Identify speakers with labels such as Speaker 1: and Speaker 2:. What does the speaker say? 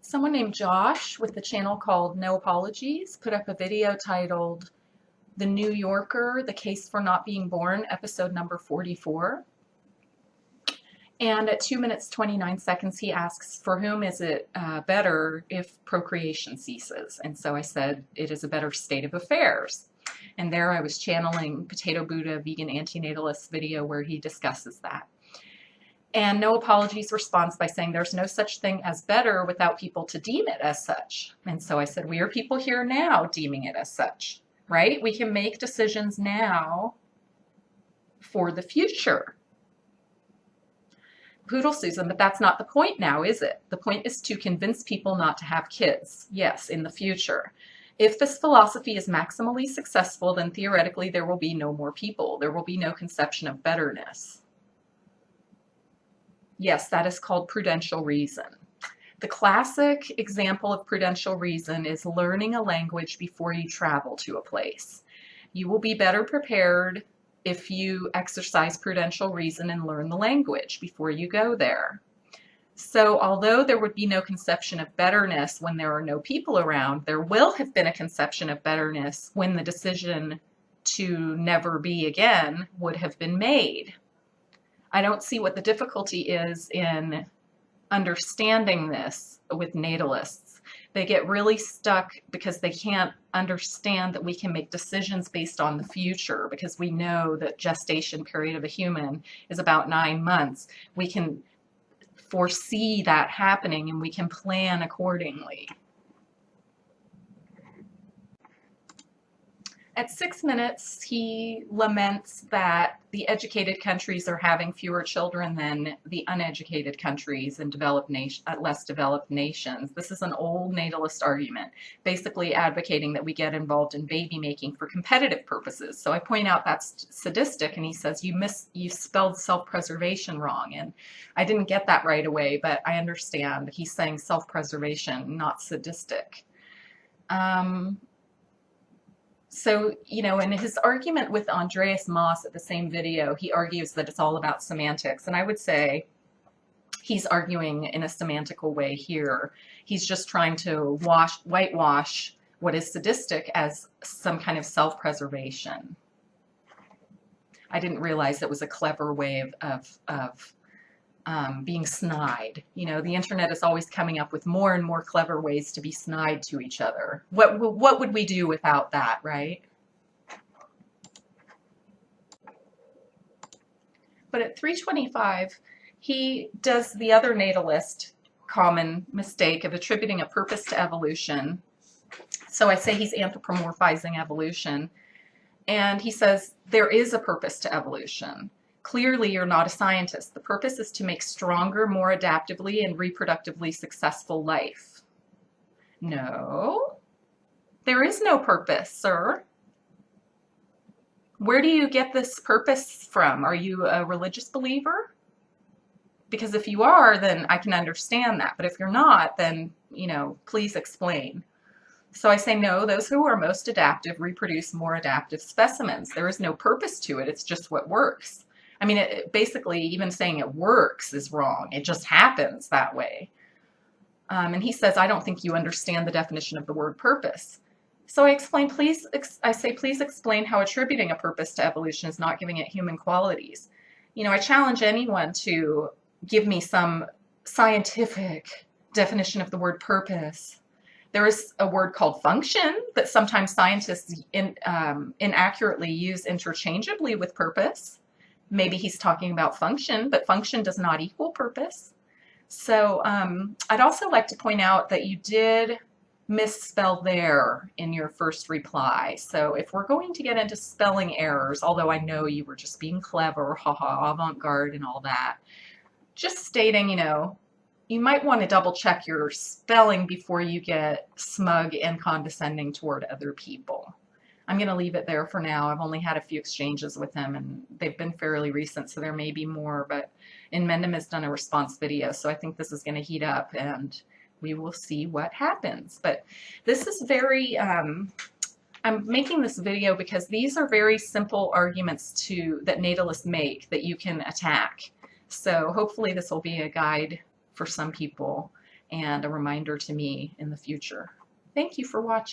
Speaker 1: Someone named Josh with the channel called No Apologies put up a video titled The New Yorker, The Case for Not Being Born, episode number 44. And at 2 minutes 29 seconds, he asks, for whom is it better if procreation ceases? And so I said, it is a better state of affairs. And there I was channeling Potato Buddha Vegan Antinatalist video where he discusses that. And No Apologies responds by saying there's no such thing as better without people to deem it as such. And so I said, we are people here now deeming it as such, right? We can make decisions now for the future. Poodle Susan, but that's not the point now, is it? The point is to convince people not to have kids. Yes, in the future. If this philosophy is maximally successful, then theoretically there will be no more people. There will be no conception of betterness. Yes, that is called prudential reason. The classic example of prudential reason is learning a language before you travel to a place. You will be better prepared if you exercise prudential reason and learn the language before you go there. So although there would be no conception of betterness when there are no people around, there will have been a conception of betterness when the decision to never be again would have been made. I don't see what the difficulty is in understanding this with natalists. They get really stuck because they can't understand that we can make decisions based on the future, because we know that gestation period of a human is about 9 months. We can foresee that happening and we can plan accordingly. At 6 minutes, he laments that the educated countries are having fewer children than the uneducated countries and less developed nations. This is an old natalist argument, basically advocating that we get involved in baby making for competitive purposes. So I point out that's sadistic, and he says, you spelled self-preservation wrong. And I didn't get that right away, but I understand. He's saying self-preservation, not sadistic. So, you know, in his argument with Andreas Moss at the same video, he argues that it's all about semantics. And I would say he's arguing in a semantical way here. He's just trying to whitewash what is sadistic as some kind of self-preservation. I didn't realize it was a clever way of being snide. You know, the internet is always coming up with more and more clever ways to be snide to each other. What would we do without that, right? But at 3:25, he does the other natalist common mistake of attributing a purpose to evolution. So I say he's anthropomorphizing evolution. And he says there is a purpose to evolution. Clearly, you're not a scientist. The purpose is to make stronger, more adaptively and reproductively successful life. No, there is no purpose, sir. Where do you get this purpose from? Are you a religious believer? Because if you are, then I can understand that. But if you're not, then, you know, please explain. So I say, no, those who are most adaptive reproduce more adaptive specimens. There is no purpose to it. It's just what works. I mean, basically, even saying it works is wrong. It just happens that way. And he says, I don't think you understand the definition of the word purpose. So I explain, please explain how attributing a purpose to evolution is not giving it human qualities. You know, I challenge anyone to give me some scientific definition of the word purpose. There is a word called function that sometimes scientists inaccurately use interchangeably with purpose. Maybe he's talking about function, but function does not equal purpose. So I'd also like to point out that you did misspell there in your first reply. So if we're going to get into spelling errors, although I know you were just being clever, haha, avant-garde and all that, just stating, you know, you might want to double check your spelling before you get smug and condescending toward other people. I'm going to leave it there for now. I've only had a few exchanges with him, and they've been fairly recent, so there may be more, but Mendham has done a response video, so I think this is going to heat up, and we will see what happens. But this is very, I'm making this video because these are very simple arguments that natalists make that you can attack. So hopefully this will be a guide for some people and a reminder to me in the future. Thank you for watching.